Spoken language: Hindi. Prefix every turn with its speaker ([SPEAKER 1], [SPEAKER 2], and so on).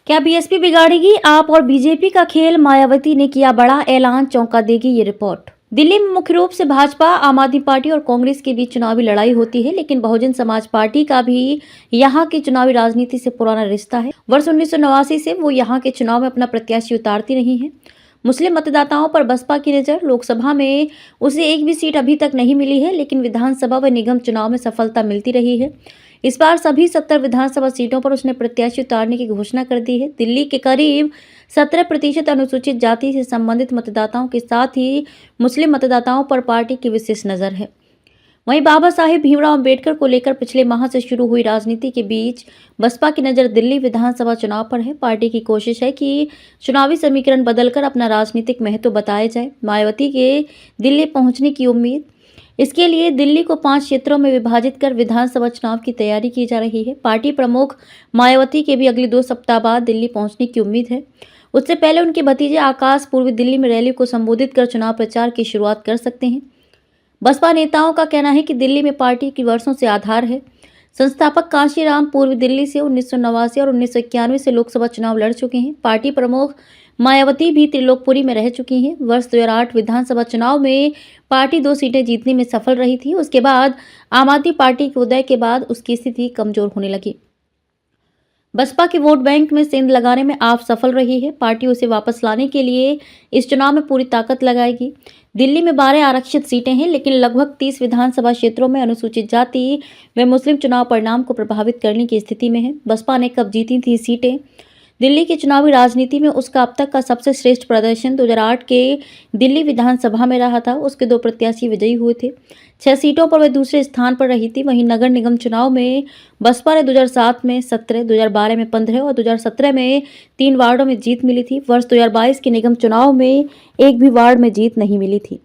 [SPEAKER 1] क्या बीएसपी बिगाड़ेगी आप और बीजेपी का खेल? मायावती ने किया बड़ा ऐलान, चौंका देगी ये रिपोर्ट। दिल्ली में मुख्य रूप से भाजपा, आम आदमी पार्टी और कांग्रेस के बीच चुनावी लड़ाई होती है, लेकिन बहुजन समाज पार्टी का भी यहां की चुनावी राजनीति से पुराना रिश्ता है। वर्ष 1989 से वो यहां के चुनाव में अपना प्रत्याशी उतारती रही है। मुस्लिम मतदाताओं पर बसपा की नजर। लोकसभा में उसे एक भी सीट अभी तक नहीं मिली है, लेकिन विधानसभा व निगम चुनाव में सफलता मिलती रही है। इस बार सभी 70 विधानसभा सीटों पर उसने प्रत्याशी उतारने की घोषणा कर दी है। दिल्ली के करीब 17% अनुसूचित जाति से संबंधित मतदाताओं के साथ ही मुस्लिम मतदाताओं पर पार्टी की विशेष नजर है। वहीं बाबा साहेब भीमराव अंबेडकर को लेकर पिछले माह से शुरू हुई राजनीति के बीच बसपा की नजर दिल्ली विधानसभा चुनाव पर है। पार्टी की कोशिश है कि चुनावी समीकरण बदलकर अपना राजनीतिक महत्व बताया जाए। मायावती के दिल्ली पहुंचने की उम्मीद। इसके लिए दिल्ली को 5 क्षेत्रों में विभाजित कर विधानसभा चुनाव की तैयारी की जा रही है। पार्टी प्रमुख मायावती के भी अगले 2 सप्ताह बाद दिल्ली पहुंचने की उम्मीद है। उससे पहले उनके भतीजे आकाश पूर्वी दिल्ली में रैली को संबोधित कर चुनाव प्रचार की शुरुआत कर सकते हैं। बसपा नेताओं का कहना है कि दिल्ली में पार्टी की वर्षों से आधार है। संस्थापक कांशीराम पूर्वी दिल्ली से 1989 और 1991 से लोकसभा चुनाव लड़ चुके हैं। पार्टी प्रमुख मायावती भी त्रिलोकपुरी में रह चुकी हैं। वर्ष 2008 विधानसभा चुनाव में पार्टी 2 सीटें जीतने में सफल रही थी। उसके बाद आम आदमी पार्टी के उदय के बाद उसकी स्थिति कमजोर होने लगी। बसपा के वोट बैंक में सेंध लगाने में आप सफल रही है। पार्टी उसे वापस लाने के लिए इस चुनाव में पूरी ताकत लगाएगी। दिल्ली में 12 आरक्षित सीटें हैं, लेकिन लगभग 30 विधानसभा क्षेत्रों में अनुसूचित जाति व मुस्लिम चुनाव परिणाम को प्रभावित करने की स्थिति में है। बसपा ने कब जीती थी सीटें? दिल्ली की चुनावी राजनीति में उसका अब तक का सबसे श्रेष्ठ प्रदर्शन 2008 के दिल्ली विधानसभा में रहा था। उसके 2 प्रत्याशी विजयी हुए थे। 6 सीटों पर वह दूसरे स्थान पर रही थी। वहीं नगर निगम चुनाव में बसपा ने 2007 में 17, 2012 में 15 और 2017 में 3 वार्डों में जीत मिली थी। वर्ष 2022 के निगम चुनाव में एक भी वार्ड में जीत नहीं मिली थी।